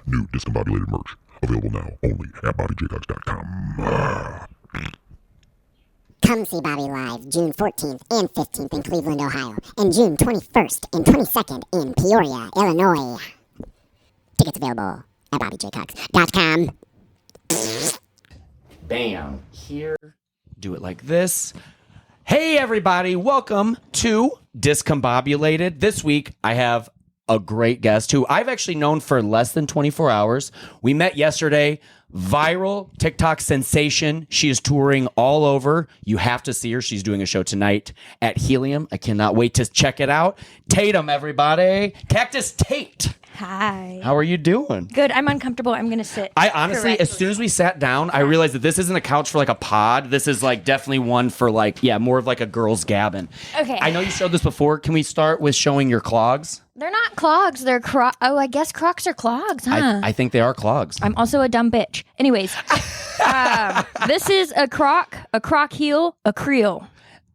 New Discombobulated merch. Available now only at BobbyJaycox.com. Come see Bobby live June 14th and 15th in Cleveland, Ohio, and June 21st and 22nd in Peoria, Illinois. Tickets available at BobbyJaycox.com. Bam. Here. Do it like this. Hey, everybody. Welcome to Discombobulated. This week, I have a great guest who I've actually known for less than 24 hours. We met yesterday. Viral TikTok sensation. She is touring all over. You have to see her. She's doing a show tonight at Helium. I cannot wait to check it out. Tatum, everybody. Cactus Tate. Hi. How are you doing? Good. I'm uncomfortable. I'm going to sit. I honestly, as soon as we sat down, I realized that this isn't a couch for like a pod. This is like definitely one for like, more of like a girl's gabbing. Okay. I know you showed this before. Can we start with showing your clogs? They're not clogs. They're I guess Crocs are clogs, huh? I think they are clogs. I'm also a dumb bitch. Anyways, this is a croc heel, a Creole.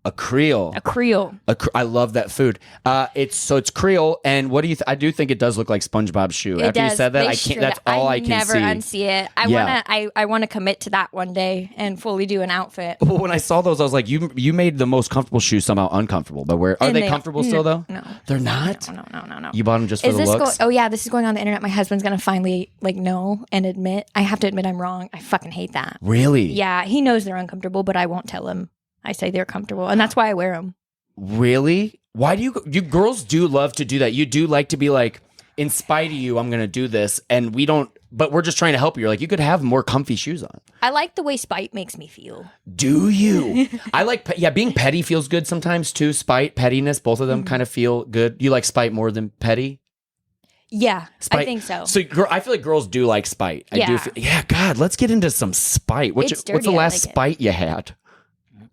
A Creole. A Creole. I love that food. It's Creole, and what do you? I do think it does look like SpongeBob's shoe. It After does. you said that, They I can't. should. That's all I can see. I never unsee it. I want to commit to that one day and fully do an outfit. Well, when I saw those, I was like, you made the most comfortable shoes somehow uncomfortable. But where are they comfortable still though? No, they're not. No. You bought them just for the looks. This is going on the internet. My husband's gonna finally know and admit. I have to admit I'm wrong. I fucking hate that. Really? Yeah, he knows they're uncomfortable, but I won't tell him. I say they're comfortable, and that's why I wear them. Really? Why do you girls do love to do that? You do like to be like, in spite of you, I'm going to do this. And we don't, but we're just trying to help you. You're like, you could have more comfy shoes on. I like the way spite makes me feel. Do you? I like, being petty feels good sometimes too. Spite, pettiness, both of them kind of feel good. You like spite more than petty? Yeah, Spite. I think so. So I feel like girls do like spite. God, let's get into some spite. What's the last spite you had?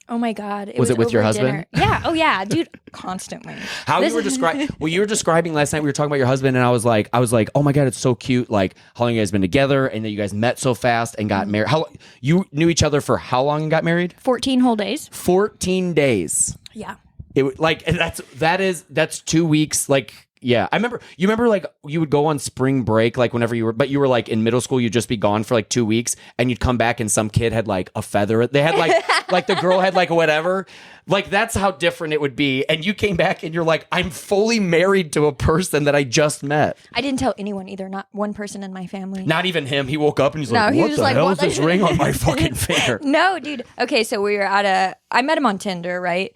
Oh my God! Was it with your husband? Dinner. Yeah. Oh yeah, dude. Constantly. You were describing last night. We were talking about your husband, and I was like, oh my God, it's so cute. Like how long you guys been together, and that you guys met so fast and got married. How you knew each other for how long and got married? 14 whole days. 14 days. Yeah. It like that's 2 weeks. Like. Yeah, you remember like you would go on spring break like whenever you were like in middle school, you'd just be gone for like 2 weeks and you'd come back and some kid had like a feather. They had like like the girl had like whatever. Like that's how different it would be. And you came back and you're like, I'm fully married to a person that I just met. I didn't tell anyone either, not one person in my family. Not even him. He woke up and he's like, what the hell is this ring on my fucking finger? No, dude. Okay, so we were I met him on Tinder, right?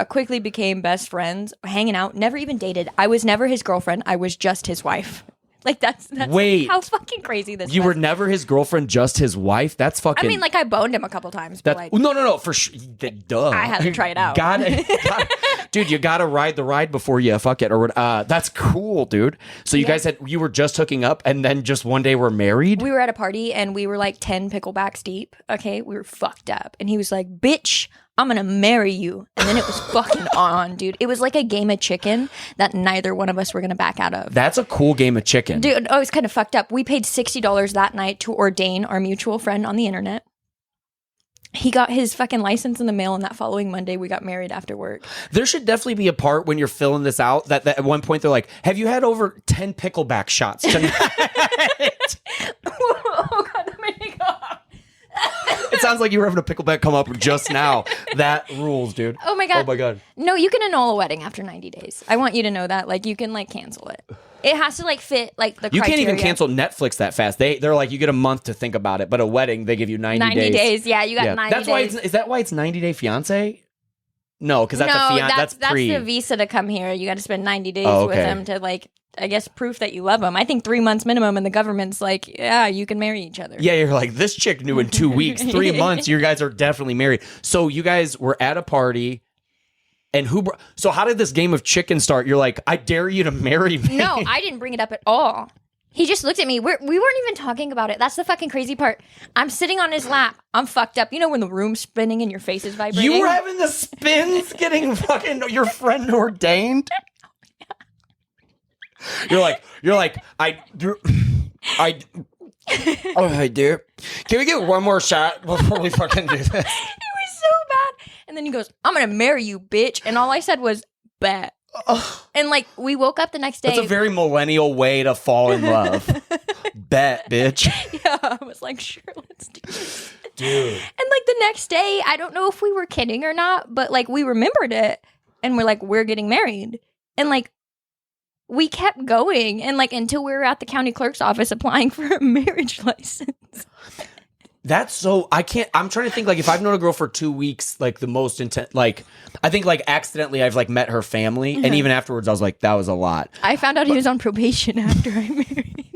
Quickly became best friends, hanging out, never even dated. I was never his girlfriend. I was just his wife. Like that's Wait, how fucking crazy this was. You were never his girlfriend, just his wife? That's fucking... I mean, like I boned him a couple times. But like, no, for sure. Duh. I had to try it out. Dude, you gotta ride the ride before you fuck it. Or that's cool, dude. So you guys you were just hooking up and then just one day were married? We were at a party and we were like 10 picklebacks deep. Okay, we were fucked up. And he was like, bitch, I'm gonna marry you. And then it was fucking on, dude. It was like a game of chicken that neither one of us were gonna back out of. That's a cool game of chicken. Dude, it was kind of fucked up. We paid $60 that night to ordain our mutual friend on the internet. He got his fucking license in the mail, and that following Monday, we got married after work. There should definitely be a part when you're filling this out that at one point they're like, have you had over 10 pickleback shots tonight? Oh, God, that made me go. It sounds like you were having a pickleback come up just now. That rules, dude. Oh, my God. Oh, my God. No, you can annul a wedding after 90 days. I want you to know that. Like, you can, like, cancel it. It has to like fit like the criteria. You can't even cancel Netflix that fast. They're like, you get a month to think about it, but a wedding they give you 90 days. 90 days, yeah, you got 90 That's days. Why is that why it's 90 Day Fiance? No, because that's a fiance. That's pre. That's the visa to come here. You got to spend 90 days with them to like, I guess, proof that you love them. I think 3 months minimum, and the government's like, yeah, you can marry each other. Yeah, you're like, this chick knew in 2 weeks, 3 months, you guys are definitely married. So you guys were at a party. And so how did this game of chicken start? You're like, I dare you to marry me. No, I didn't bring it up at all. He just looked at me. We weren't even talking about it. That's the fucking crazy part. I'm sitting on his lap. I'm fucked up. You know when the room's spinning and your face is vibrating? You were having the spins getting fucking your friend ordained? You're like, I do. Oh, hey, dear. Can we get one more shot before we fucking do this? So bad. And then he goes, I'm gonna marry you, bitch. And all I said was, bet. And like we woke up the next day. That's a very millennial way to fall in love. Bet, bitch. Yeah, I was like, sure, let's do this. Dude. And like the next day, I don't know if we were kidding or not, but like we remembered it and we're like, we're getting married. And like we kept going and like until we were at the county clerk's office applying for a marriage license. That's so, I'm trying to think, like, if I've known a girl for 2 weeks, like, the most intense, like, I think, like, accidentally I've, like, met her family, and even afterwards I was like, that was a lot. I found out he was on probation after I married.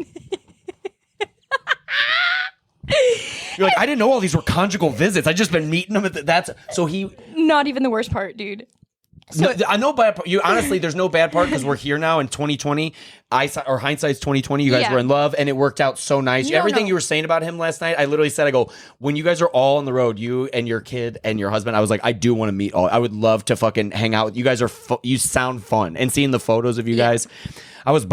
You're like, I didn't know all these were conjugal visits. I just been meeting them so he... Not even the worst part, dude. So no, I know bad part. Honestly, there's no bad part because we're here now in 2020. Hindsight's 2020. You guys were in love, and it worked out so nice. Everything you were saying about him last night, I literally said, I go, when you guys are all on the road, you and your kid and your husband, I was like, I do want to meet all. I would love to fucking hang out with you guys. You sound fun, and seeing the photos of you guys. I was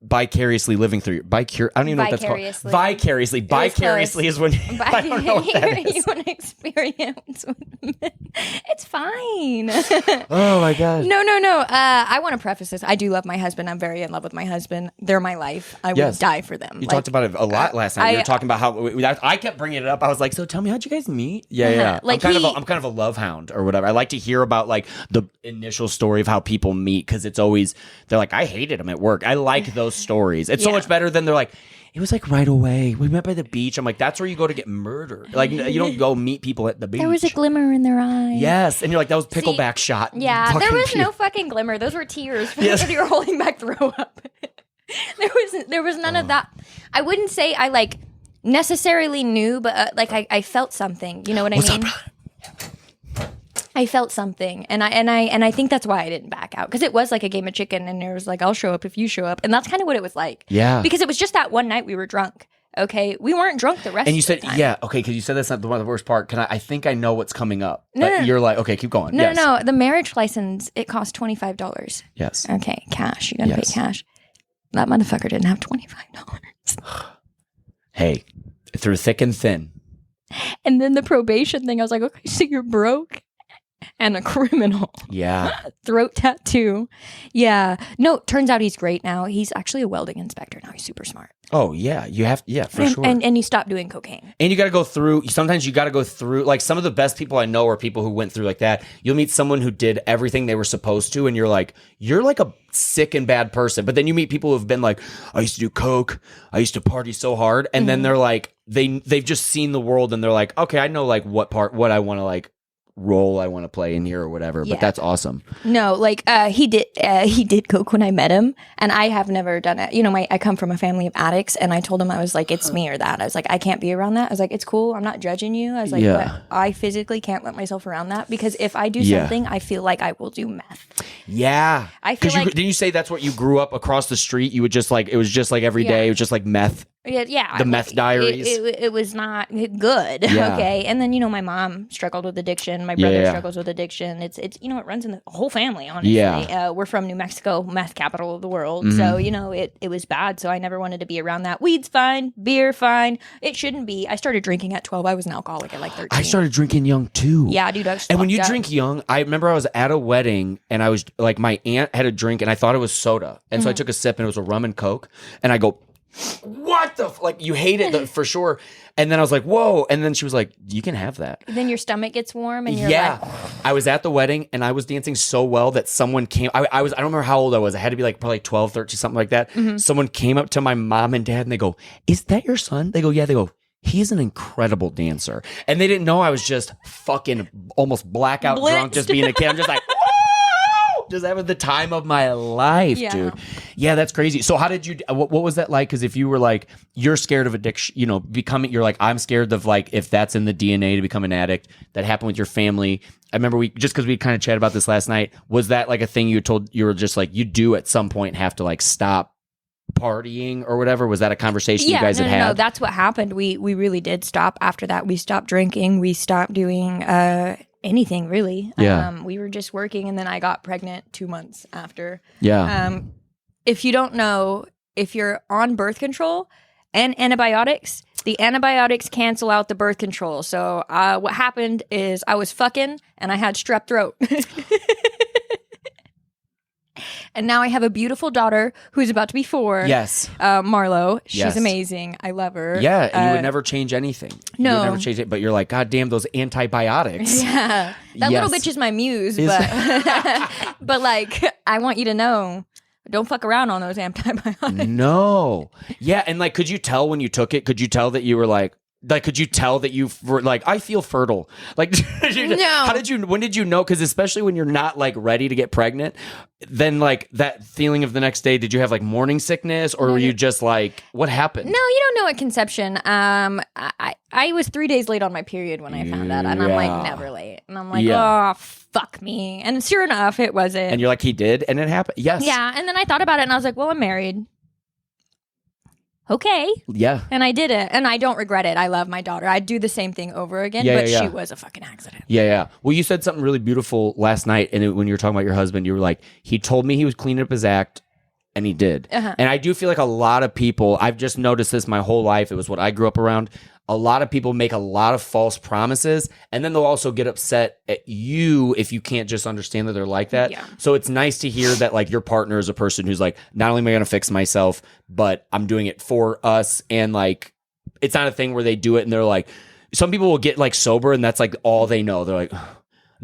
vicariously living through your I don't even know what that's called. Vicariously is when I don't know what that is. You want to experience. It's fine. Oh my god. No. I want to preface this. I do love my husband. I'm very in love with my husband. They're my life. I would die for them. You talked about it a lot last night. You were talking about how I kept bringing it up. I was like, so tell me, how'd you guys meet? Yeah. Like I'm kind of a love hound or whatever. I like to hear about like the initial story of how people meet because it's always they're like, I hated him at work. I like those stories. It's so much better than they're like, it was like right away. We met by the beach. I'm like, that's where you go to get murdered. Like you don't go meet people at the beach. There was a glimmer in their eyes. Yes, and you're like, that was pickleback shot. Yeah, there was no fucking glimmer. Those were tears. Yes. You were holding back throw up. There was none of that. I wouldn't say I like necessarily knew, but like I felt something. You know what I mean? I felt something, and I think that's why I didn't back out because it was like a game of chicken, and there was like I'll show up if you show up, and that's kind of what it was like. Yeah, because it was just that one night we were drunk. Okay, we weren't drunk the rest. And you of said the time. yeah, okay, because you said that's not the worst part. I think I know what's coming up. No. You're like okay, keep going. No. The marriage license it cost $25. Yes. Okay, cash. You gotta pay cash. That motherfucker didn't have $25. Hey, through thick and thin. And then the probation thing, I was like, okay, so you're broke. And a criminal. Yeah. Throat tattoo. Yeah. No, turns out he's great now. He's actually a welding inspector now. He's super smart. Oh, yeah. You have, for sure. And he stopped doing cocaine. And you got to go through, sometimes you got to go through, like some of the best people I know are people who went through like that. You'll meet someone who did everything they were supposed to, and you're like a sick and bad person. But then you meet people who've been like, I used to do coke. I used to party so hard. And then they're like, they've just seen the world and they're like, okay, I know like what I want to like, role I want to play in here or whatever, but that's awesome. No, like he did coke when I met him, and I have never done it. You know, I come from a family of addicts, and I told him I was like, it's me or that. I was like, I can't be around that. I was like, it's cool. I'm not judging you. I was like, but I physically can't let myself around that because if I do something, I feel like I will do meth. Yeah, I feel like didn't you say that's what you grew up across the street? You would just like it was just like every day. It was just like meth. Yeah, the meth diaries. It was not good. Yeah. Okay, and then my mom struggled with addiction. My brother struggles with addiction. It's it runs in the whole family. Honestly, we're from New Mexico, meth capital of the world. So it was bad. So I never wanted to be around that. Weed's fine, beer fine. It shouldn't be. I started drinking at 12. I was an alcoholic at like 13. I started drinking young too. Yeah, dude. I was and when you drink young, I remember I was at a wedding and I was like, my aunt had a drink and I thought it was soda, and so I took a sip and it was a rum and coke, and I go, what the like you hate it for sure. And then I was like, whoa. And then she was like, you can have that. Then your stomach gets warm and you're like, I was at the wedding and I was dancing so well that someone came. I don't remember how old I was. I had to be like probably 12, 13, something like that. Someone came up to my mom and dad and they go, is that your son? They go, yeah. They go, he's an incredible dancer. And they didn't know I was just fucking almost blackout drunk just being a kid. I'm just like, just having the time of my life, dude. Yeah, that's crazy. So how did you, what was that like? Because if you were like, you're scared of addiction, you're like, I'm scared of like, if that's in the DNA to become an addict, that happened with your family. I remember because we kind of chatted about this last night, was that like a thing you were just like, you do at some point have to like stop partying or whatever? Was that a conversation you guys had? No, that's what happened. We really did stop after that. We stopped drinking. We stopped doing, anything really. We were just working, and then I got pregnant 2 months after. If you don't know, if you're on birth control and antibiotics, the antibiotics cancel out the birth control. So what happened is I was fucking and I had strep throat. And now I have a beautiful daughter who's about to be 4. Yes. Marlo. She's Yes. amazing. I love her. Yeah, and you would never change anything. You No. would never change it, but you're like, God damn, those antibiotics. Yeah. That little Yes. bitch is my muse, but but like I want you to know, don't fuck around on those antibiotics. No. Yeah, and like, could you tell when you took it? Could you tell that you were like, could you tell that you were like, I feel fertile? Like, No. when did you know? Because especially when you're not like ready to get pregnant, then like that feeling of the next day, did you have like morning sickness or were you just like, what happened? No, you don't know at conception. I was 3 days late on my period when I found out, and I'm like, never late. And I'm like, oh, fuck me. And sure enough, it wasn't. And you're like, he did, and it happened. Yes. Yeah, and then I thought about it, and I was like, well, I'm married. Okay. Yeah. And I did it, and I don't regret it. I love my daughter. I'd do the same thing over again, but she was a fucking accident. Yeah, yeah. Well, you said something really beautiful last night, and when you were talking about your husband, you were like, he told me he was cleaning up his act, and he did. Uh-huh. And I do feel like a lot of people, I've just noticed this my whole life, it was what I grew up around, a lot of people make a lot of false promises, and then they'll also get upset at you if you can't just understand that they're like that. Yeah. So it's nice to hear that like your partner is a person who's like, not only am I going to fix myself, but I'm doing it for us. And like, it's not a thing where they do it and they're like, some people will get like sober and that's like all they know. They're like,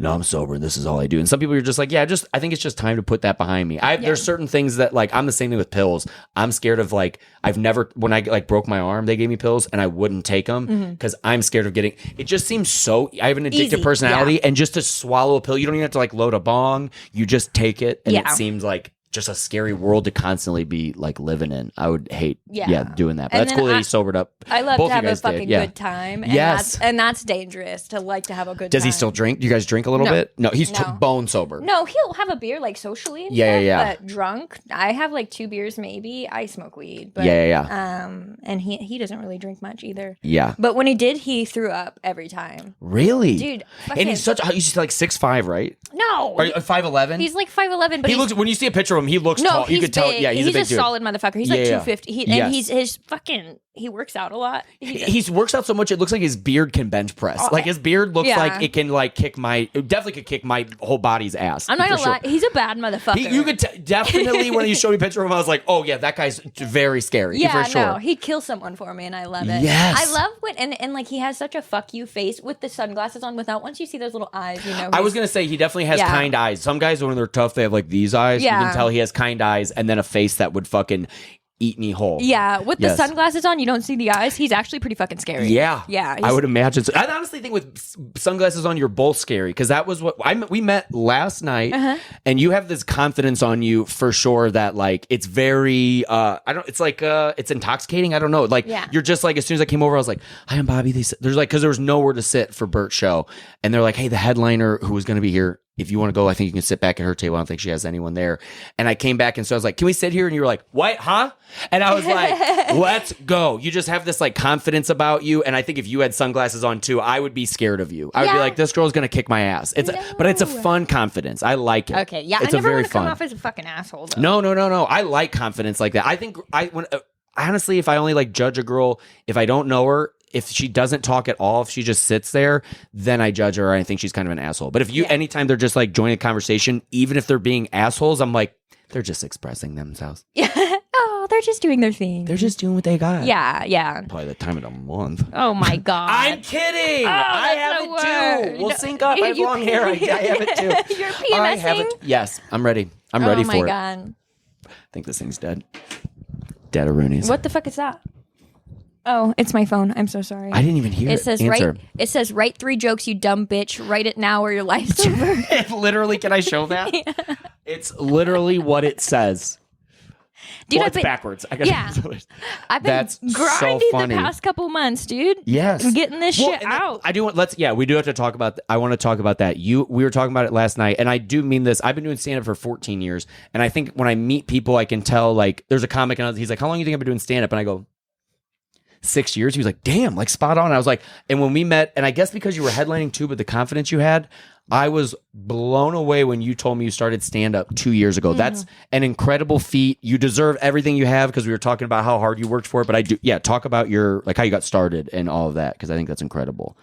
no, I'm sober and this is all I do. And some people are just like, yeah, I think it's just time to put that behind me. There's certain things that like, I'm the same thing with pills. I'm scared of like, when I like broke my arm, they gave me pills and I wouldn't take them because I'm scared of getting, it just seems so, I have an addictive Easy, personality and just to swallow a pill, you don't even have to like load a bong. You just take it and it Yeah. seems like just a scary world to constantly be like living in. I would hate doing that. But And that's then cool that he sobered up. I love Both to you have a guys fucking did. Yeah. good time. And Yes. that's dangerous to like to have a good time. Does he still drink? Do you guys drink a little No. bit? No, he's No. bone sober. No, he'll have a beer like socially. And Yeah, stuff, yeah. But drunk, I have like 2 beers maybe. I smoke weed. But, Yeah. And he doesn't really drink much either. Yeah. But when he did, he threw up every time. Really? Dude, And he's he's like 6'5", right? No. Or 5'11"? He's like 5'11", but He looks, when you see a picture of him, he looks no, tall. he's You could tell. big. Yeah, he's a big dude. solid motherfucker. He's like Yeah, yeah. 250. Yes. And his fucking he works out a lot. He works out so much it looks like his beard can bench press. Like his beard looks Yeah. like it can like it definitely could kick my whole body's ass. I'm not for gonna lie. He's a bad motherfucker. You could definitely when you showed me a picture of him, I was like, oh yeah, that guy's very scary. Yeah, for sure. no, he'd kill someone for me, and I love it. Yes. I love when and like he has such a fuck you face with the sunglasses on. Without once you see those little eyes, you know. I was gonna say he definitely has Yeah. kind eyes. Some guys when they're tough, they have like these eyes. You Yeah. can tell he has kind eyes, and then a face that would fucking eat me whole. Yeah, with the Yes. sunglasses on, you don't see the eyes. He's actually pretty fucking scary. Yeah, yeah. I would imagine. So. I honestly think with sunglasses on, you're both scary because that was what we met last night, and you have this confidence on you for sure that like it's very it's intoxicating. I don't know. Like Yeah. you're just like as soon as I came over, I was like, "Hi, I'm Bobby." There's like because there was nowhere to sit for Bert's show, and they're like, "Hey, the headliner who was going to be here." If you want to go, I think you can sit back at her table. I don't think she has anyone there. And I came back and so I was like, can we sit here? And you were like, what? Huh? And I was like, let's go. You just have this like confidence about you. And I think if you had sunglasses on too, I would be scared of you. I would be Yeah. like, this girl's going to kick my ass. But it's a fun confidence. I like it. Okay, yeah. It's I never a very want to come fun. off as a fucking asshole. Though. No. I like confidence like that. I think honestly, if I only like judge a girl, if I don't know her, if she doesn't talk at all, if she just sits there, then I judge her. I think she's kind of an asshole. But if anytime they're just like joining a conversation, even if they're being assholes, I'm like, they're just expressing themselves. Yeah. Oh, they're just doing their thing. They're just doing what they got. Yeah. Probably the time of the month. Oh my god. I'm kidding. Oh, I that's have the it word. too. We'll sync up. I have You- long hair. I have it too. You're I have PMSing? it. Yes, I'm ready. I'm ready Oh my for it. god. I think this thing's dead. Dead of Rooney's. What the fuck is that? Oh, it's my phone. I'm so sorry. I didn't even hear it. It says Answer. write. It says write 3 jokes, you dumb bitch. Write it now, or your life's over. Literally, can I show that? It's literally what it says. Dude, Well, I've it's been, backwards. Yeah. I've been That's so grinding funny. the past couple months, dude. Yes, I'm getting this shit and out. I do want. We do have to talk about. I want to talk about that. We were talking about it last night, and I do mean this. I've been doing stand up for 14 years, and I think when I meet people, I can tell. Like, there's a comic, and he's like, "How long do you think I've been doing stand up?" And I go, 6 years. He was like, damn, like spot on. I was like, and when we met, and I guess because you were headlining too, but the confidence you had, I was blown away when you told me you started stand up 2 years ago. That's an incredible feat. You deserve everything you have because we were talking about how hard you worked for it. But talk about your, like how you got started and all of that because I think that's incredible.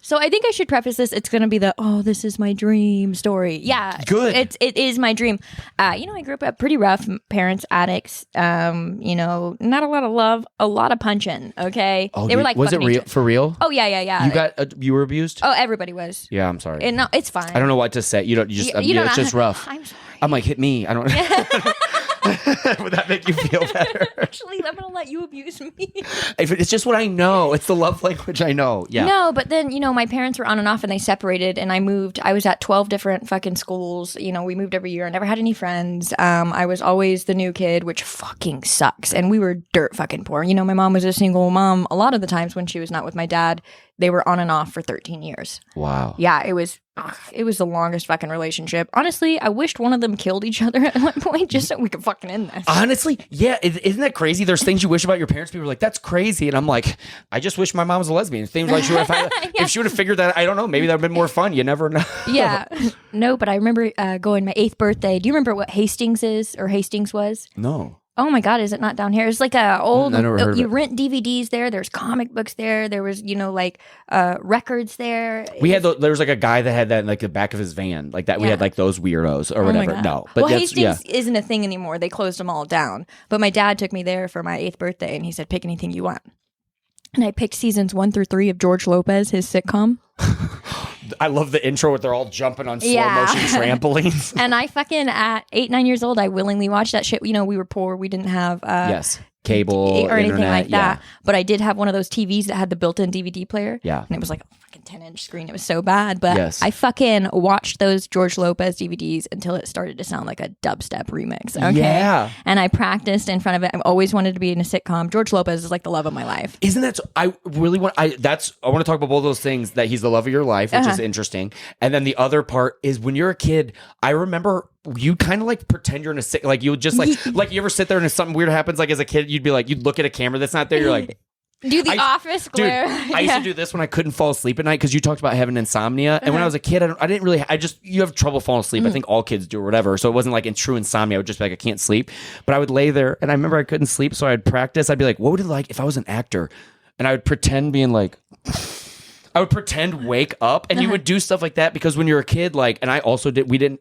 So I think I should preface this. It's going to be this is my dream story. Yeah. Good. It is my dream. I grew up pretty rough. Parents, addicts, not a lot of love, a lot of punching. Okay. Oh, they were like, was it real for real? Oh, yeah. You were abused? Oh, everybody was. Yeah, I'm sorry. No, it's fine. I don't know what to say. It's just rough. I'm sorry. I'm like, hit me. I don't Would that make you feel better? Actually, I'm gonna let you abuse me. It's just what I know. It's the love language I know. Yeah. No, but then my parents were on and off, and they separated, and I moved. I was at 12 different fucking schools. We moved every year. I never had any friends. I was always the new kid, which fucking sucks. And we were dirt fucking poor. My mom was a single mom. A lot of the times when she was not with my dad, they were on and off for 13 years. Wow. Yeah, it was the longest fucking relationship. Honestly, I wished one of them killed each other at one point just so we could fucking end this. Honestly, yeah. Isn't that crazy? There's things you wish about your parents. People are like, that's crazy. And I'm like, I just wish my mom was a lesbian. Things like if she would have figured that, I don't know, maybe that would have been more fun. You never know. Yeah. No, but I remember going my 8th birthday. Do you remember what Hastings is or Hastings was? No. Oh my God, is it not down here? It's like a old, I never heard of you it. rent DVDs there. There's comic books there. There was, records there. There was like a guy that had that in like the back of his van, like that. We Yeah. had like those weirdos or Oh my whatever. God. No, but well, that's, Hastings isn't a thing anymore. They closed them all down. But my dad took me there for my 8th birthday, and he said, pick anything you want. And I picked seasons 1 through 3 of George Lopez, his sitcom. I love the intro where they're all jumping on slow Yeah. motion trampolines. And I fucking, at 8, 9 years old, I willingly watched that shit. We were poor. We didn't have Yes. Cable or anything internet, like that. yeah. But I did have one of those TVs that had the built-in DVD player. Yeah. And it was like a fucking 10-inch screen. It was so bad. But Yes. I fucking watched those George Lopez DVDs until it started to sound like a dubstep remix. Okay. Yeah. And I practiced in front of it. I've always wanted to be in a sitcom. George Lopez is like the love of my life. Isn't that? I really want. I want to talk about both those things. That he's the love of your life, which is interesting, and then the other part is when you're a kid. I remember you kind of like pretend you're in a sick. Like you would just like you ever sit there and if something weird happens, like as a kid, you'd be like you'd look at a camera that's not there. You're like. Do the office glare. Dude, I used to do this when I couldn't fall asleep at night because you talked about having insomnia. And when I was a kid, I didn't really, you have trouble falling asleep. I think all kids do or whatever. So it wasn't like in true insomnia. I would just be like, I can't sleep. But I would lay there and I remember I couldn't sleep. So I'd practice. I'd be like, what would it like if I was an actor? And I would pretend being like, I would pretend wake up and you would do stuff like that because when you're a kid, like, and I also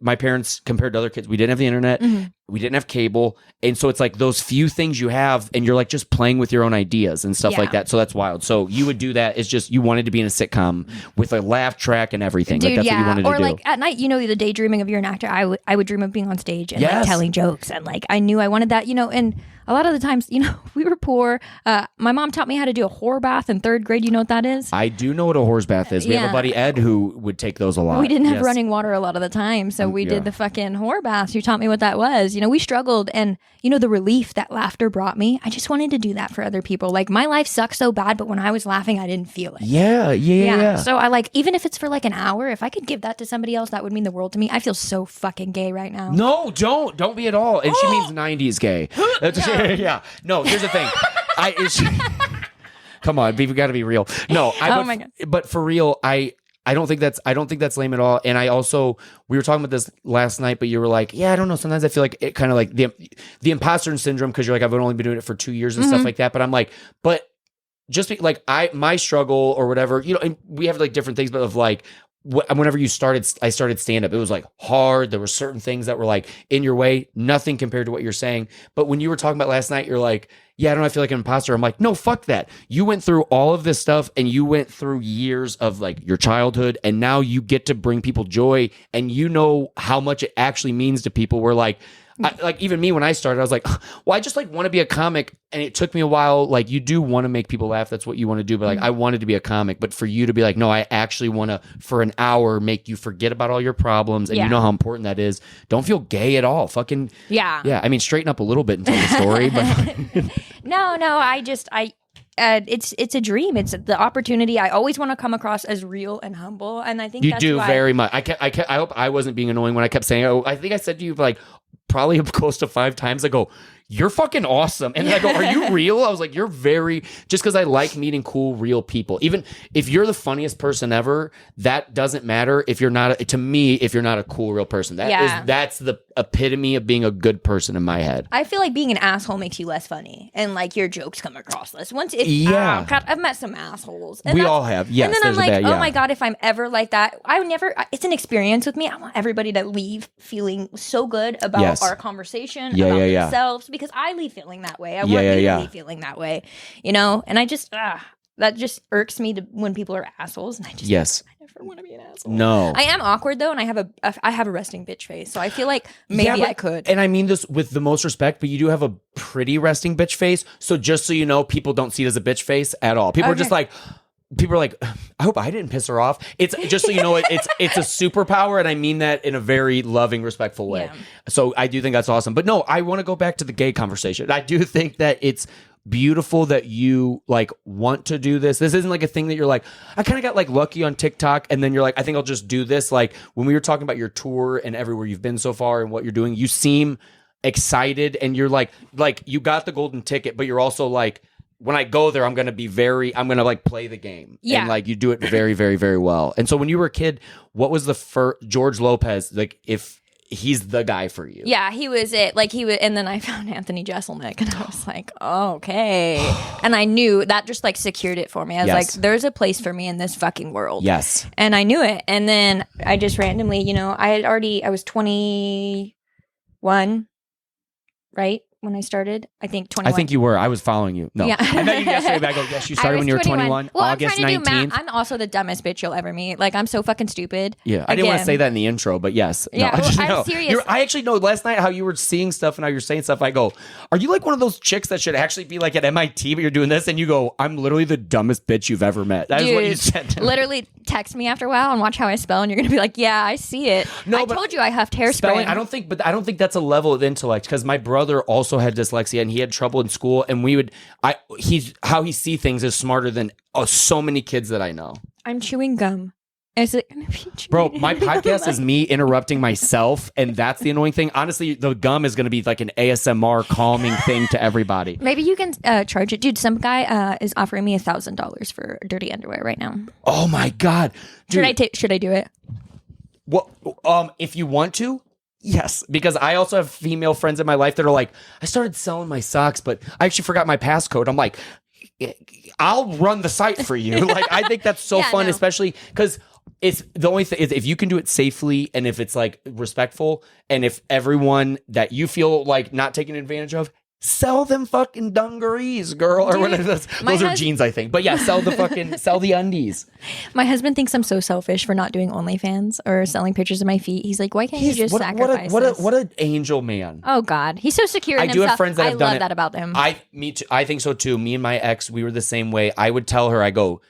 my parents compared to other kids, we didn't have the internet. We didn't have cable. And so it's like those few things you have and you're like just playing with your own ideas and stuff like that. So that's wild. So you would do that. It's just you wanted to be in a sitcom with a laugh track and everything. Dude, like that's what you wanted to do. Or like at night, the daydreaming of you're an actor. I would dream of being on stage and like telling jokes and like I knew I wanted that, and a lot of the times, we were poor. My mom taught me how to do a whore bath in 3rd grade. You know what that is? I do know what a horse bath is. We have a buddy, Ed, who would take those a lot. We didn't have running water a lot of the time. So we did the fucking whore baths. You taught me what that was. We struggled. And, the relief that laughter brought me, I just wanted to do that for other people. Like my life sucked so bad, but when I was laughing, I didn't feel it. Yeah. So I like, even if it's for like an hour, if I could give that to somebody else, that would mean the world to me. I feel so fucking gay right now. No, don't be at all. And she means 90s gay. Yeah. No, here's the thing. Come on, we got to be real. No, my God. But for real, I don't think that's lame at all. And we were talking about this last night, but you were like, yeah, I don't know. Sometimes I feel like it kind of like the imposter syndrome because you're like, I've only been doing it for 2 years and stuff like that. But I'm like, but just like my struggle or whatever, and we have like different things, but of like, whenever I started stand up, it was like hard. There were certain things that were like in your way, nothing compared to what you're saying. But when you were talking about last night, you're like, yeah, I don't know, I feel like an imposter. I'm like, no, fuck that. You went through all of this stuff and you went through years of like your childhood and now you get to bring people joy and you know how much it actually means to people. Where like even me when I started, I was like, well, I just like want to be a comic. And it took me a while. Like you do want to make people laugh. That's what you want to do. But like I wanted to be a comic. But for you to be like, no, I actually want to, for an hour, make you forget about all your problems. And you know how important that is. Don't feel gay at all. Fucking. Yeah. Yeah. I mean, straighten up a little bit and tell the story. But No, it's a dream. It's the opportunity. I always want to come across as real and humble. And I think you that's do why very much. I hope I wasn't being annoying when I kept saying, I think I said to you like, probably close to 5 times ago, you're fucking awesome. And then I go, are you real? I was like, you're very, just because I like meeting cool, real people. Even if you're the funniest person ever, that doesn't matter if you're not, to me, if you're not a cool, real person. That's the epitome of being a good person in my head. I feel like being an asshole makes you less funny, and like your jokes come across less. God, I've met some assholes. And we all have, yes. And then I'm like, oh my God, if I'm ever like that, it's an experience with me. I want everybody to leave feeling so good about our conversation, about themselves, because I leave feeling that way. I want you to leave feeling that way, you know? And I just, that just irks me when people are assholes, and I just, I never want to be an asshole. No. I am awkward though, and I have a resting bitch face, so I feel like maybe I could. And I mean this with the most respect, but you do have a pretty resting bitch face. So just so you know, people don't see it as a bitch face at all. People are just like, I hope I didn't piss her off. It's just so you know, it's a superpower, and I mean that in a very loving, respectful way. Yeah. So I do think that's awesome. But no, I want to go back to the gay conversation. I do think that it's beautiful that you like want to do this. This isn't like a thing that you're like, I kind of got like lucky on TikTok, and then you're like, I think I'll just do this. Like when we were talking about your tour and everywhere you've been so far and what you're doing, you seem excited, and you're like you got the golden ticket, but you're also like, when I go there, I'm going to like play the game. Yeah. And like you do it very, very, very well. And so when you were a kid, what was the first George Lopez, like if he's the guy for you? Yeah, he was it. Like he was, and then I found Anthony Jeselnik, and I was like, oh, okay. And I knew that just like secured it for me. I was like, there's a place for me in this fucking world. Yes. And I knew it. And then I just randomly, you know, I was 21, right? When I started, I think 21. I think you were. I was following you. No, yeah. I met you yesterday. But I go, yes, you started when you were 21. Well, August 19th. I'm also the dumbest bitch you'll ever meet. Like I'm so fucking stupid. Yeah, I didn't want to say that in the intro, but yes. Yeah, no, I'm serious. I actually know last night how you were seeing stuff and how you're saying stuff. I go, are you like one of those chicks that should actually be like at MIT, but you're doing this? And you go, I'm literally the dumbest bitch you've ever met. That is what you said. Literally text me after a while and watch how I spell, and you're gonna be like, yeah, I see it. I told you I huffed hairspray. Spelling, I don't think that's a level of intellect, because my brother also had dyslexia and he had trouble in school, and how he see things is smarter than so many kids that I know. I'm chewing gum. Is it gonna be chewing? Bro, my podcast is me interrupting myself, and that's the annoying thing. Honestly, the gum is gonna be like an ASMR calming thing to everybody. Maybe you can charge it, dude. Some guy is offering me $1,000 for dirty underwear right now. Oh my god, dude. Should I do it? Well, if you want to. Yes, because I also have female friends in my life that are like, I started selling my socks, but I actually forgot my passcode. I'm like, I'll run the site for you. Like, I think that's so fun, especially because it's the only thing is if you can do it safely, and if it's like respectful, and if everyone that you feel like not taking advantage of, sell them fucking dungarees, girl. Or whatever. Those are jeans, I think. But yeah, sell the undies. My husband thinks I'm so selfish for not doing OnlyFans or selling pictures of my feet. He's like, why can't you just sacrifice this? What an angel man. Oh God, he's so secure in himself. I do have friends that have done it. I love that about him. Me too. I think so too. Me and my ex, we were the same way. I would tell her, I go,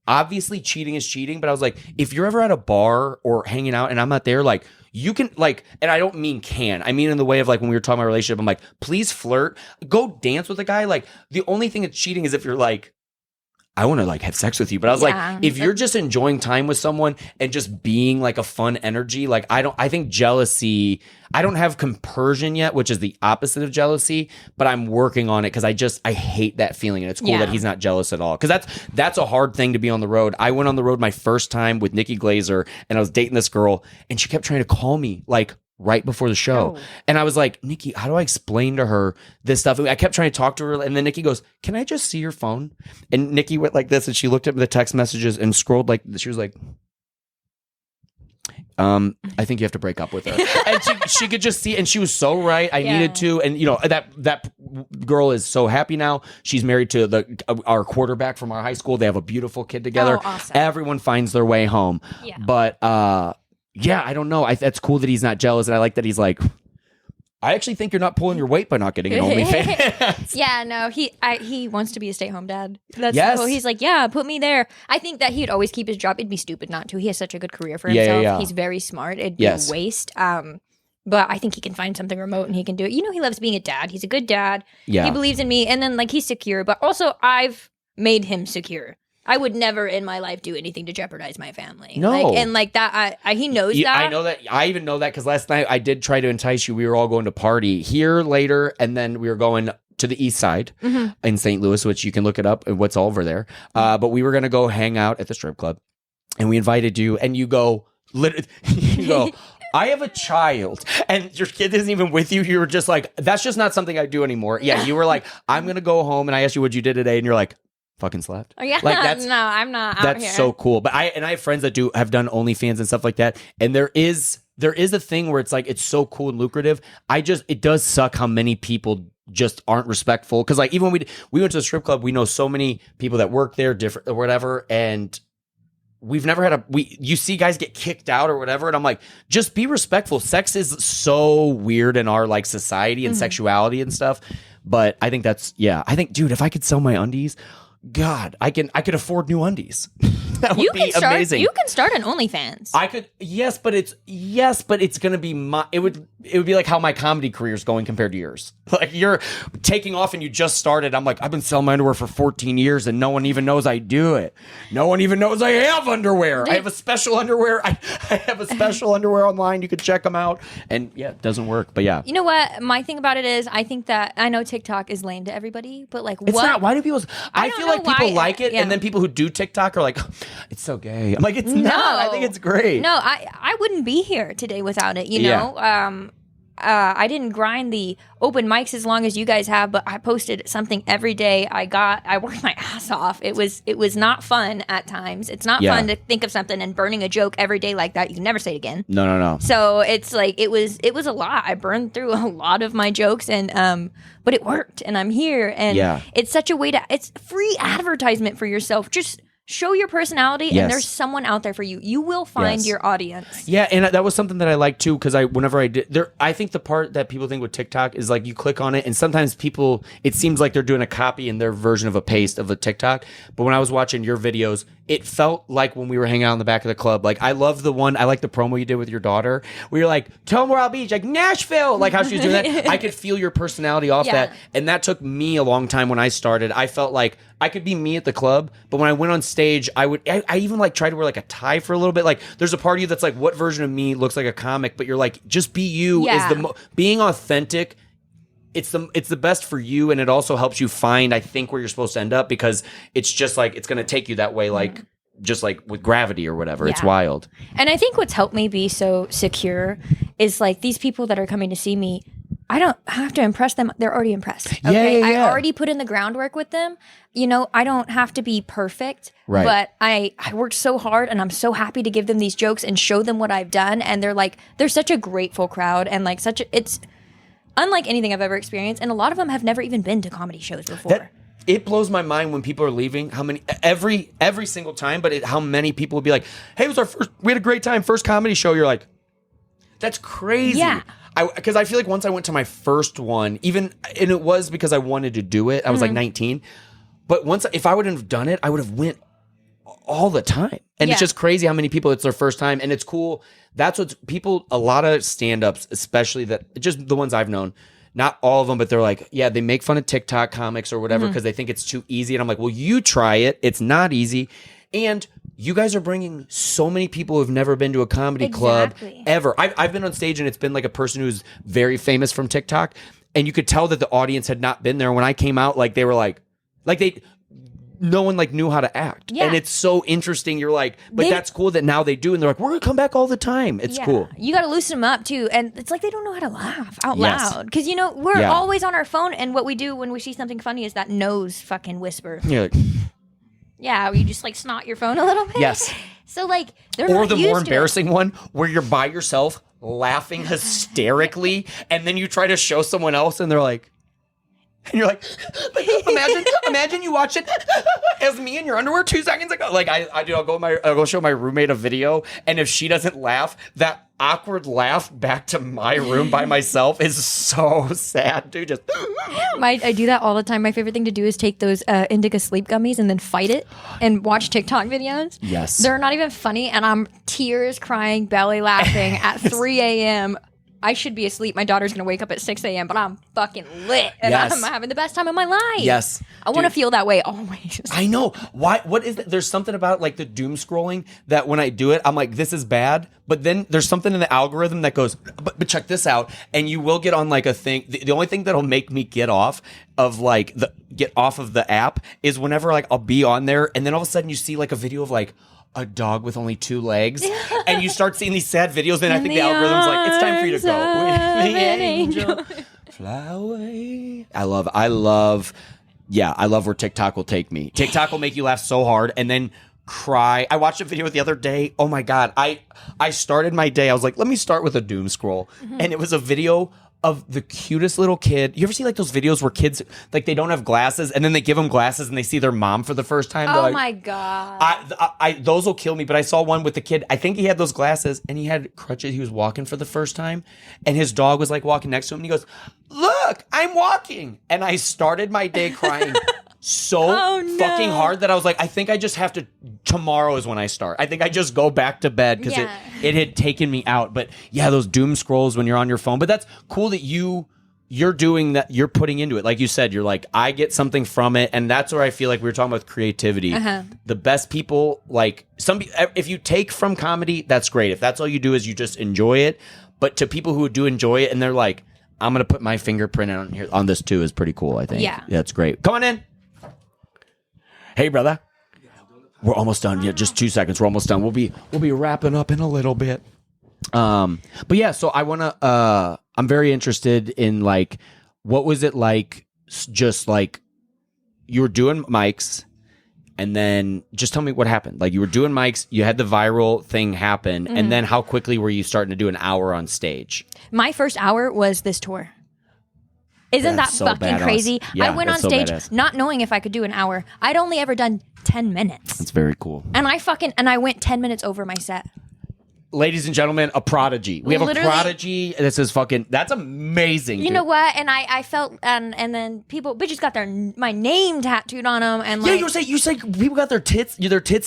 obviously cheating is cheating, but I was like, if you're ever at a bar or hanging out and I'm not there, like, you can like, and I don't mean I mean in the way of like when we were talking about relationship, I'm like, please flirt, go dance with a guy. Like the only thing that's cheating is if you're like, I want to like have sex with you. But I was like, if you're just enjoying time with someone and just being like a fun energy, like I think jealousy, I don't have compersion yet, which is the opposite of jealousy, but I'm working on it because I hate that feeling. And it's cool that he's not jealous at all. Because that's a hard thing to be on the road. I went on the road my first time with Nikki Glazer, and I was dating this girl, and she kept trying to call me like right before the show. And I was like, Nikki, how do I explain to her this stuff? I kept trying to talk to her, and then Nikki goes, can I just see your phone? And Nikki went like this, and she looked at the text messages and scrolled like, she was like, I think you have to break up with her. And she could just see, and she was so right. I needed to. And you know, that girl is so happy now. She's married to our quarterback from our high school. They have a beautiful kid together. Oh, awesome. Everyone finds their way home. Yeah. But yeah, I don't know. That's cool that he's not jealous, and I like that he's like, I actually think you're not pulling your weight by not getting an OnlyFans. Yeah, no, he wants to be a stay-home dad. That's cool. He's like, yeah, put me there. I think that he'd always keep his job. It'd be stupid not to. He has such a good career for himself. Yeah. He's very smart. It'd be a waste. But I think he can find something remote and he can do it. You know, he loves being a dad. He's a good dad. Yeah. He believes in me, and then like he's secure, but also I've made him secure. I would never in my life do anything to jeopardize my family. No. Like that, he knows that. I know that. I even know that because last night I did try to entice you. We were all going to party here later, and then we were going to the east side in St. Louis, which you can look it up and what's over there. But we were going to go hang out at the strip club, and we invited you, and you go, I have a child, and your kid isn't even with you. You were just like, that's just not something I do anymore. Yeah, you were like, I'm going to go home, and I asked you what you did today, and you're like, fucking slept. Oh, yeah, like that's, no, I'm not out that's here. so cool. But I have friends that have done OnlyFans and stuff like that, and there is a thing where it's like it's so cool and lucrative. It does suck how many people just aren't respectful, because like even when we went to the strip club, we know so many people that work there, different or whatever, and we've never had you see guys get kicked out or whatever, and I'm like, just be respectful. Sex is so weird in our like society and sexuality and stuff, but I think dude, if I could sell my undies, God, I could afford new undies. That would be amazing. You can start an OnlyFans. I could, but it's gonna be it would be like how my comedy career is going compared to yours. Like you're taking off and you just started. I'm like, I've been selling my underwear for 14 years and no one even knows I do it. No one even knows I have underwear. I have a special underwear. I have a special underwear online. You can check them out. And yeah, it doesn't work. But yeah. You know what? My thing about it is, I think that I know TikTok is lame to everybody, but like, it's not. Why do people? I feel like people like it, yeah. and then people who do TikTok are like, it's so gay. I'm like, it's not. I think it's great. No, I wouldn't be here today without it. You know, I didn't grind the open mics as long as you guys have, but I posted something every day. I worked my ass off. It was not fun at times. It's not fun to think of something and burning a joke every day like that. You can never say it again. No. So it's like it was a lot. I burned through a lot of my jokes, and but it worked, and I'm here, and it's such a way it's free advertisement for yourself. Just show your personality, and there's someone out there for you. You will find your audience. Yeah, and that was something that I liked too, because whenever I did there, I think the part that people think with TikTok is like you click on it, and sometimes people, it seems like they're doing a copy in their version of a paste of a TikTok. But when I was watching your videos, it felt like when we were hanging out in the back of the club. Like I love the one, I like the promo you did with your daughter, where you're like, tell them where I'll be, like Nashville, like how she was doing that. I could feel your personality off that, and that took me a long time when I started. I felt like I could be me at the club, but when I went on stage, I even like try to wear like a tie for a little bit. Like there's a part of you that's like, what version of me looks like a comic? But you're like, just be you. Being authentic. It's the best for you, and it also helps you find, I think, where you're supposed to end up, because it's just like it's going to take you that way, like just like with gravity or whatever. It's wild. And I think what's helped me be so secure is like these people that are coming to see me, I don't have to impress them. They're already impressed. Okay? Yeah. I already put in the groundwork with them. You know, I don't have to be perfect, but I worked so hard, and I'm so happy to give them these jokes and show them what I've done. And they're such a grateful crowd, and like it's unlike anything I've ever experienced. And a lot of them have never even been to comedy shows before. It blows my mind when people are leaving, how many, every single time, but how many people will be like, hey, it was we had a great time, first comedy show. You're like, that's crazy. Yeah. Because I feel like once I went to my first one, and it was because I wanted to do it. I was like 19. But if I wouldn't have done it, I would have went all the time. And it's just crazy how many people it's their first time. And it's cool. That's what a lot of stand-ups, especially just the ones I've known, not all of them, but they're like, they make fun of TikTok comics or whatever because they think it's too easy. And I'm like, well, you try it. It's not easy. And you guys are bringing so many people who've never been to a comedy club ever. I've been on stage, and it's been like a person who's very famous from TikTok. And you could tell that the audience had not been there. When I came out, like they were like no one like knew how to act. Yeah. And it's so interesting. You're like, but that's cool that now they do. And they're like, we're going to come back all the time. It's cool. You got to loosen them up too. And it's like they don't know how to laugh out loud. Because, you know, we're always on our phone. And what we do when we see something funny is that nose fucking whisper. You're like, where you just like snot your phone a little bit. Yes. So like they're or not the used more to embarrassing one where you're by yourself laughing hysterically, and then you try to show someone else, and they're like, and you're like, imagine you watch it as me in your underwear 2 seconds ago. Like I'll go show my roommate a video, and if she doesn't laugh, that awkward laugh back to my room by myself is so sad, dude. Just I do that all the time. My favorite thing to do is take those indica sleep gummies and then fight it and watch TikTok videos. Yes, they're not even funny, and I'm tears crying, belly laughing at 3 a.m. I should be asleep. My daughter's gonna wake up at 6 a.m., but I'm fucking lit, and Yes. I'm having the best time of my life. Yes. I want to Dude. feel that way always. I know. Why? What is that? There's something about like the doom scrolling that when I do it, I'm like, this is bad. But then there's something in the algorithm that goes, but check this out. And you will get on like a thing. The only thing that'll make me get off of the app is whenever like I'll be on there and then all of a sudden you see like a video of like a dog with only 2 legs and you start seeing these sad videos and I think the algorithm's like, it's time for you to go. arms of The an angel fly away. I love where TikTok will take me. TikTok will make you laugh so hard and then cry. I watched a video the other day. Oh my God. I started my day. I was like, let me start with a doom scroll. And it was a video of the cutest little kid. You ever see like those videos where kids, like they don't have glasses and then they give them glasses and they see their mom for the first time? They're Oh like, my God. I those will kill me. But I saw one with the kid. I think he had those glasses and he had crutches. He was walking for the first time, and his dog was like walking next to him. And he goes, "Look, I'm walking." And I started my day crying so fucking hard that I was like, I think I just have to. Tomorrow is when I start. I think I just go back to bed because Yeah. it had taken me out. But yeah, those doom scrolls when you're on your phone. But that's cool that you're doing that. You're putting into it. Like you said, you're like, I get something from it. And that's where I feel like we were talking about creativity. The best people, like if you take from comedy, that's great. If that's all you do is you just enjoy it. But to people who do enjoy it and they're like, I'm going to put my fingerprint on here on this too is pretty cool, I think. Yeah. That's great. Come on in. Hey, brother. We're almost done. Yeah, just 2 seconds. We're almost done. We'll be wrapping up in a little bit. But yeah, so I want to I'm very interested in like what was it like just like you were doing mics and then just tell me what happened. Like you were doing mics, you had the viral thing happen, and then how quickly were you starting to do an hour on stage? My first hour was this tour. Isn't That's that so fucking badass. crazy? Yeah, I went on that's so stage badass. not knowing if I could do an hour. I'd only ever done 10 minutes. That's very cool. And I went 10 minutes over my set. Ladies and gentlemen, a prodigy. We have Literally- a prodigy. This is fucking, that's amazing. You dude. know what? And I felt, and then bitches got my name tattooed on them. And Yeah, like, you say people got their tits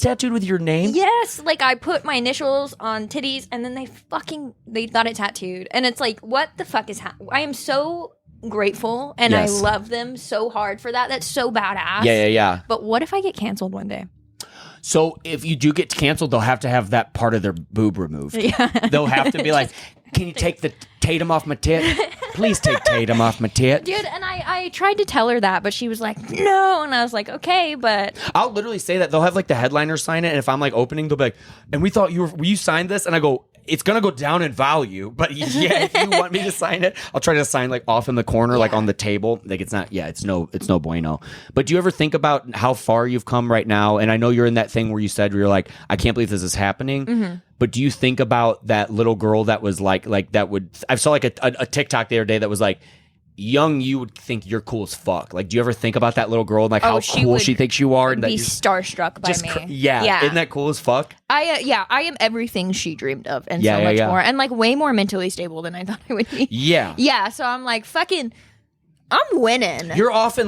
tattooed with your name? yes, like I put my initials on titties and then they thought it tattooed. And it's like, what the fuck is I am so grateful and Yes. I love them so hard for that. That's so badass. Yeah. But what if I get canceled one day? So if you do get canceled, they'll have to have that part of their boob removed. Yeah. They'll have to be like, can you take the Tatum off my tit? Please take Tatum off my tit. Dude, and I tried to tell her that, but she was like, no. And I was like, okay, but I'll literally say that. They'll have like the headliner sign it. And if I'm like opening, they'll be like, and we thought you signed this? And I go, it's going to go down in value. But yeah, if you want me to sign it, I'll try to sign like off in the corner, like on the table. Like it's no bueno. But do you ever think about how far you've come right now? And I know you're in that thing where you said, where you're like, I can't believe this is happening. But do you think about that little girl that was like that would, I saw like a TikTok the other day that was like, young you would think you're cool as fuck. Like, do you ever think about that little girl and like how cool she thinks you are? And that be you're starstruck by me. yeah. Isn't that cool as fuck? I am everything she dreamed of and Yeah, so much yeah. more. And like way more mentally stable than I thought I would be. Yeah. Yeah, so I'm like, fucking, I'm winning. You're often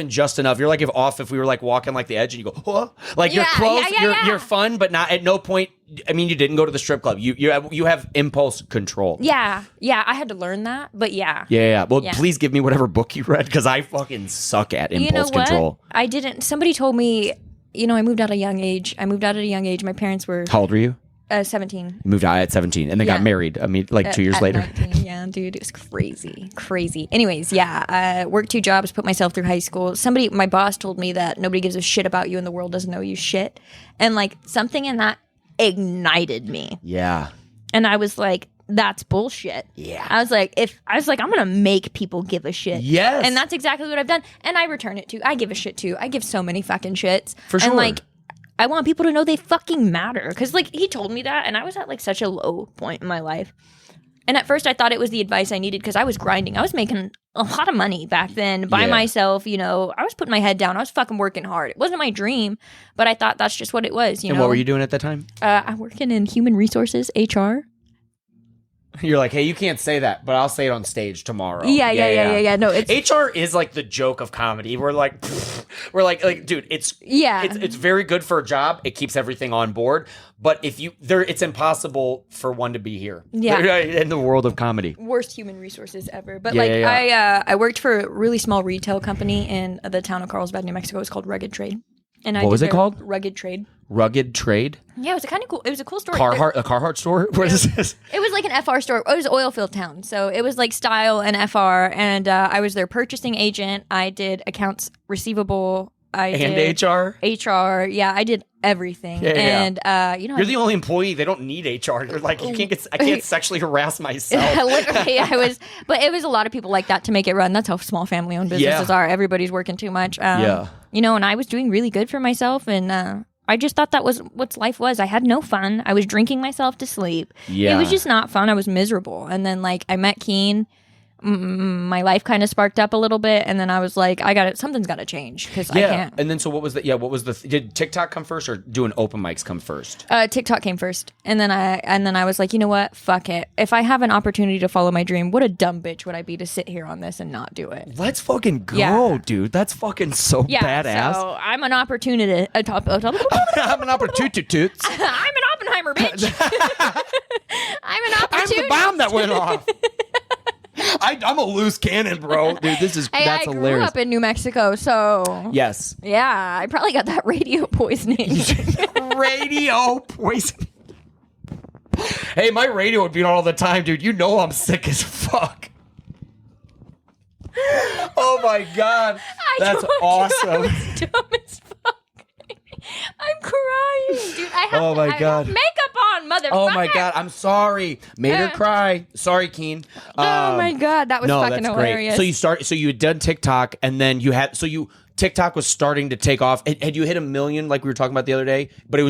just enough. You're like if we were like walking like the edge and you go, huh? Like you're Yeah, close, yeah. you're fun, but not at no point. I mean, you didn't go to the strip club. You have impulse control. Yeah, I had to learn that, but yeah. Yeah. Well, Yeah. please give me whatever book you read because I fucking suck at impulse control. I didn't. Somebody told me, I moved out at a young age. My parents were How old were you? 17. You moved out at 17 and then got Yeah. married. I mean, like 2 years At later. 19. Yeah, dude, it was crazy. Anyways, yeah, worked 2 jobs, put myself through high school. My boss told me that nobody gives a shit about you and the world doesn't know you shit. And like something in that ignited me. Yeah. And I was like, that's bullshit. Yeah. I was like, I'm gonna make people give a shit. Yes. And that's exactly what I've done. And I return it too. I give a shit too. I give so many fucking shits. For sure. And like, I want people to know they fucking matter. Cause like he told me that and I was at like such a low point in my life. And at first I thought it was the advice I needed because I was grinding. I was making a lot of money back then by myself, I was putting my head down. I was fucking working hard. It wasn't my dream, but I thought that's just what it was, And what were you doing at that time? I'm working in human resources, HR. You're like, hey, you can't say that, but I'll say it on stage tomorrow. Yeah. No, it's HR is like the joke of comedy. We're like, dude, it's very good for a job. It keeps everything on board. But if it's impossible for one to be here. Yeah. In the world of comedy. worst human resources ever. But I worked for a really small retail company in the town of Carlsbad, New Mexico. It was called Rugged Trade. And what was it called? Rugged Trade. Rugged Trade? Yeah, it was a cool story. A Carhartt store? What is this? It was like an FR store. It was an oil field town. So it was like style and FR. And I was their purchasing agent. I did accounts receivable. And HR? HR. Yeah, I did everything. And, you're the only employee. They don't need HR. You're like, I can't sexually harass myself. Literally, but it was a lot of people like that to make it run. That's how small family-owned businesses are. Everybody's working too much. And I was doing really good for myself, and I just thought that was what life was. I had no fun. I was drinking myself to sleep. Yeah. It was just not fun. I was miserable. And then, I met Keen. My life kind of sparked up a little bit, and then I was like, something's got to change because I can't. And then so what was did TikTok come first or doing open mics come first? TikTok came first, and then I was like, you know what, fuck it. If I have an opportunity to follow my dream, what a dumb bitch would I be to sit here on this and not do it? Let's fucking go, dude. That's fucking so badass. So I'm an opportunity. I'm an opportunity. I'm an Oppenheimer, bitch. I'm an opportunity. I'm the bomb that went off. I'm a loose cannon, bro. Dude, that's hilarious. I grew up in New Mexico, so... Yes. Yeah, I probably got that radio poisoning. Radio poisoning. Hey, my radio would be on all the time, dude. You know I'm sick as fuck. Oh, my God. That's awesome. I was dumb as fuck. I'm crying, dude. I have makeup on, motherfucker. Oh my God, I'm sorry. Made her cry. Sorry, Keen. Oh my God, that was fucking hilarious. Great. So you had done TikTok, and then TikTok was starting to take off. Had you hit 1 million like we were talking about the other day? But you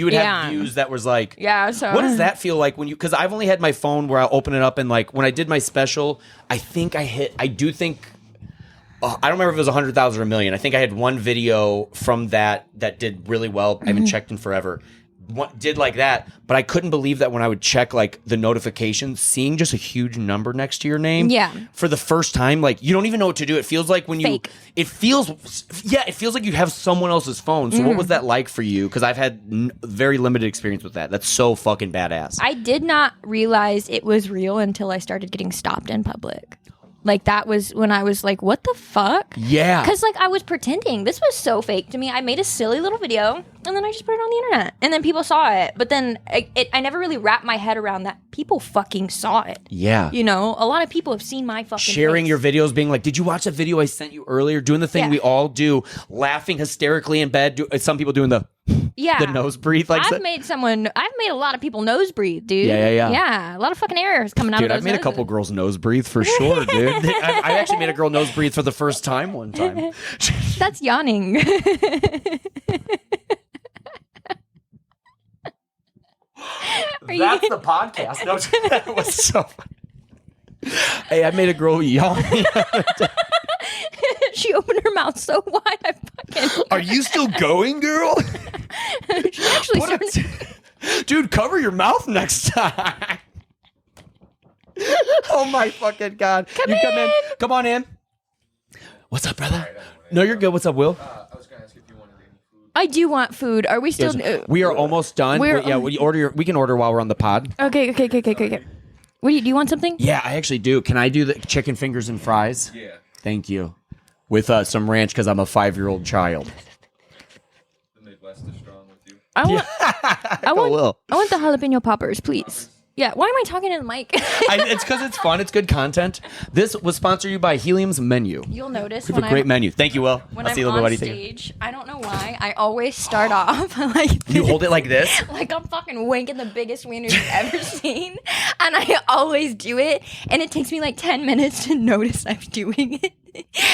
would have views that was like, So what does that feel like when you? Because I've only had my phone where I'll open it up and when I did my special, I don't remember if it was 100,000 or 1 million. I think I had one video from that did really well. I haven't checked in forever. Did like that, but I couldn't believe that when I would check the notifications, seeing just a huge number next to your name. Yeah. For the first time, you don't even know what to do. It feels like Fake. It feels like you have someone else's phone. So what was that like for you? Because I've had very limited experience with that. That's so fucking badass. I did not realize it was real until I started getting stopped in public. That was when I was like, what the fuck? Yeah. Because, I was pretending. This was so fake to me. I made a silly little video, and then I just put it on the internet. And then people saw it. But then I never really wrapped my head around that people fucking saw it. Yeah. A lot of people have seen my fucking sharing face. your videos, being like, did you watch the video I sent you earlier? Doing the thing we all do, laughing hysterically in bed. Some people doing the nose breathe. I've made a lot of people nose breathe, dude. Yeah. Yeah, a lot of fucking air is coming out of those I've made a couple girls nose breathe for sure, dude. I actually made a girl nose breathe for the first time one time. That's yawning. That's the podcast. No, that was so funny. Hey, I made a girl yawn. She opened her mouth so wide, I fucking... Are you still going, girl? She actually Dude, cover your mouth next time. Oh my fucking God. Come in. Come on in. What's up, brother? No, you're good. What's up, Will? I was going to ask if you wanted any food. I do want food. Are we still... We are almost done. We can order while we're on the pod. Okay. What do you want something? Yeah, I actually do. Can I do the chicken fingers and fries? Yeah. Thank you. With some ranch because I'm a 5-year-old child. The Midwest is strong with you. I want the jalapeno poppers, please. Yeah, why am I talking to the mic? It's because it's fun. It's good content. This was sponsored you by Helium's Menu. You'll notice we have a great menu. Thank you, Will. When I'll see you I'm a little on bit. stage, I don't know why, I always start off like this. You hold it like this? Like I'm fucking wanking the biggest wiener you've ever seen. And I always do it. And it takes me 10 minutes to notice I'm doing it.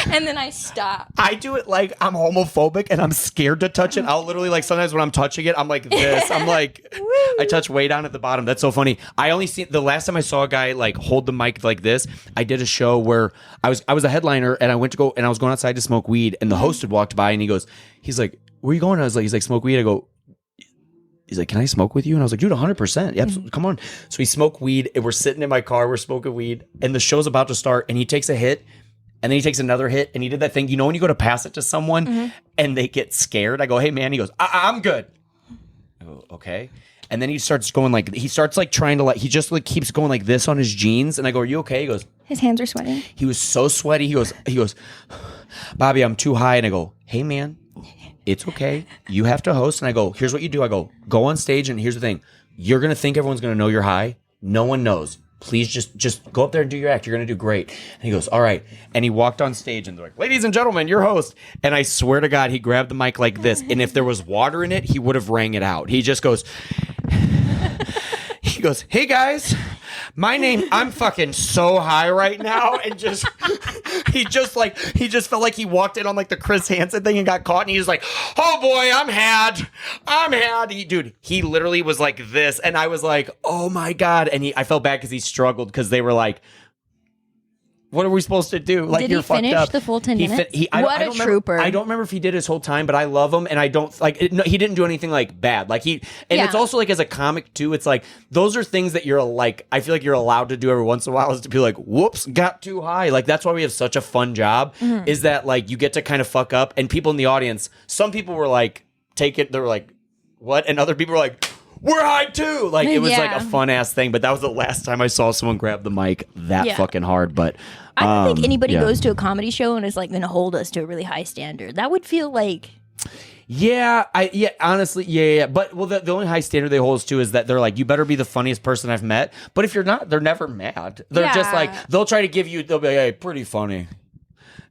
And then I stop. I do it like I'm homophobic and I'm scared to touch it. I'll literally sometimes when I'm touching it, I'm like this. I'm like, I touch way down at the bottom. That's so funny. I only see the last time I saw a guy hold the mic like this. I did a show where I was a headliner and I went to go and I was going outside to smoke weed and the host had walked by and he's like, where are you going? He's like, smoke weed. I go, he's like, can I smoke with you? And I was like, dude, 100%. Yeah, absolutely. Come on. So we smoke weed and we're sitting in my car. We're smoking weed and the show's about to start and he takes a hit and then he takes another hit and he did that thing. You know, when you go to pass it to someone and they get scared, I go, hey man, he goes, I'm good. I go, okay. And then he starts going like, trying to like, he just like keeps going like this on his jeans. And I go, are you okay? He goes, His hands are sweating. he was so sweaty. He goes, Bobby, I'm too high. And I go, hey man, it's okay. You have to host. And I go, here's what you do. I go on stage. And here's the thing. You're going to think everyone's going to know you're high. No one knows. Please just go up there and do your act. You're going to do great. And he goes, all right. And he walked on stage and they're like, ladies and gentlemen, your host. And I swear to God, he grabbed the mic like this. And if there was water in it, he would have rang it out. He just goes, he goes, hey guys, I'm fucking so high right now. And he just felt like he walked in on like the Chris Hansen thing and got caught. And he was like, oh boy, I'm had. He literally was like this. And I was like, oh my God. And I felt bad because he struggled because they were like, what are we supposed to do? Like, did you're he finish fucked up. the full 10 minutes? What a trooper. I don't remember if he did his whole time, but I love him. And I don't like it, no, he didn't do anything like bad. Like it's also like as a comic too, it's like those are things that you're like, I feel like you're allowed to do every once in a while is to be like, whoops, got too high. Like that's why we have such a fun job is that like you get to kind of fuck up and people in the audience, some people were like, they were like, what? And other people were like, we're high too. Like it was like a fun ass thing, but that was the last time I saw someone grab the mic that fucking hard. But I don't think anybody goes to a comedy show and is like going to hold us to a really high standard. That would feel like. Honestly. But the only high standard they hold us to is that they're like, you better be the funniest person I've met. But if you're not, they're never mad. They're just like, they'll try to give you, they'll be like, hey, pretty funny.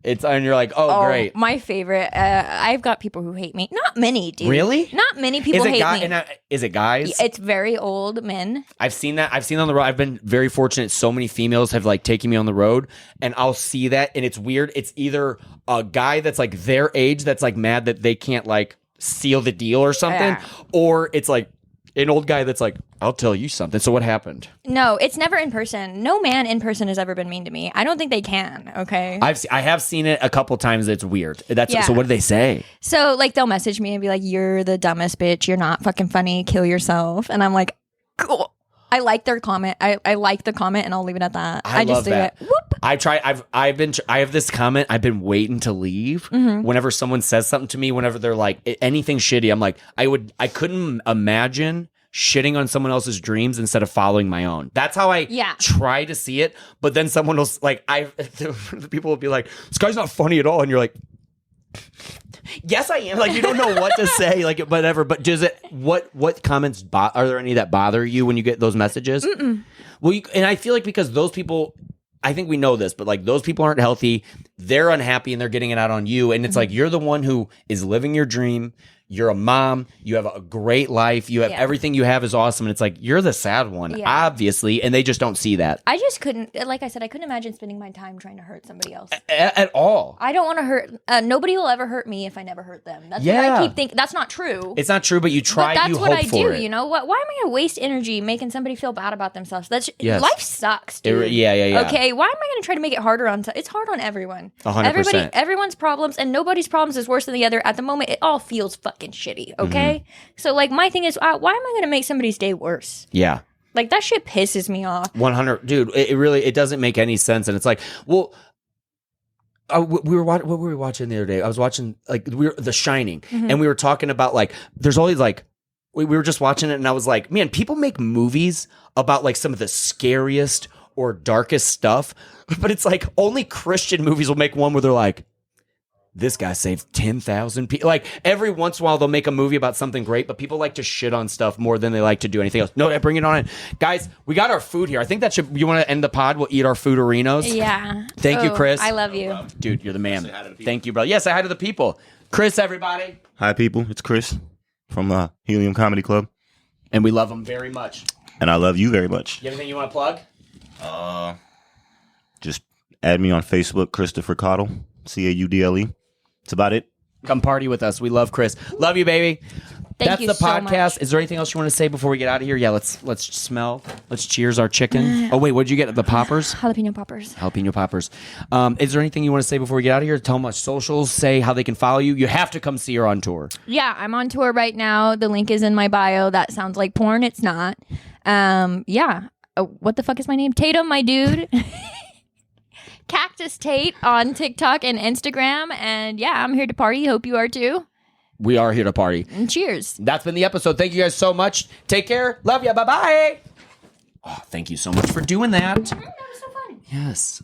And you're like, oh, great. My favorite. I've got people who hate me. Not many, dude. Really? Not many people hate me. Is it guys? It's very old men. I've seen that. I've seen on the road. I've been very fortunate. So many females have like taken me on the road, and I'll see that, and it's weird. It's either a guy that's like their age that's like mad that they can't like seal the deal or something, or it's like an old guy that's like, I'll tell you something. So what happened? No, it's never in person. No man in person has ever been mean to me. I don't think they can. Okay. I have seen it a couple times. It's weird. So what do they say? So like they'll message me and be like, you're the dumbest bitch. You're not fucking funny. Kill yourself. And I'm like, cool. I like their comment. I like the comment and I'll leave it at that. I just love do that. it. Whoop. I have this comment. I've been waiting to leave. Whenever someone says something to me, whenever they're like anything shitty, I'm like, I couldn't imagine shitting on someone else's dreams instead of following my own. That's how I try to see it. But then someone else, like the people will be like, this guy's not funny at all. And you're like, yes, I am. Like, you don't know what to say, like whatever. But does it, what comments, are there any that bother you when you get those messages? Well, and I feel like because those people, I think we know this, but like those people aren't healthy. They're unhappy and they're getting it out on you. And it's like, you're the one who is living your dream. You're a mom. You have a great life. You have everything you have is awesome. And it's like, you're the sad one, obviously. And they just don't see that. I just couldn't, like I said, I couldn't imagine spending my time trying to hurt somebody else. At all. I don't want to hurt, nobody will ever hurt me if I never hurt them. That's what I keep thinking. That's not true. It's not true, but you try, but that's you what hope I for do, it. you know? Why am I going to waste energy making somebody feel bad about themselves? Life sucks, dude. Yeah. Okay, why am I going to try to make it harder on, it's hard on everyone. 100%. Everyone's problems, and nobody's problems is worse than the other. At the moment, it all feels fucking shitty, okay? So, like, my thing is, why am I going to make somebody's day worse? Yeah. Like, that shit pisses me off. 100. Dude, it doesn't make any sense. And it's like, well, what were we watching the other day? I was watching, like, The Shining. And we were talking about, like, there's all these, like, we were just watching it, and I was like, man, people make movies about, like, some of the scariest or darkest stuff. But it's like, only Christian movies will make one where they're like, this guy saved 10,000 people. Like, every once in a while, they'll make a movie about something great, but people like to shit on stuff more than they like to do anything else. No, bring it on in. Guys, we got our food here. I think you want to end the pod? We'll eat our foodarinos. Yeah. Thank you, Chris. I love you. Dude, you're the man. Thank you, brother. Yes, say hi to the people. Chris, everybody. Hi, people. It's Chris from Helium Comedy Club. And we love them very much. And I love you very much. You have anything you want to plug? Just add me on Facebook, Christopher Caudle, Caudle. That's about it. Come party with us. We love Chris. Love you, baby. Thank you the so podcast. much. Is there anything else you want to say before we get out of here? Yeah, let's smell. Let's cheers our chicken. Oh wait, what did you get? The poppers? Jalapeno poppers. Jalapeno poppers. Is there anything you want to say before we get out of here? Tell them our socials. Say how they can follow you. You have to come see her on tour. Yeah, I'm on tour right now. The link is in my bio. That sounds like porn. It's not. Yeah. What the fuck is my name? Tatum, my dude. Cactus Tate on TikTok and Instagram. And yeah, I'm here to party. Hope you are too. We are here to party. And cheers. That's been the episode. Thank you guys so much. Take care. Love ya. Bye-bye. Oh, thank you so much for doing that. That was so fun. Yes.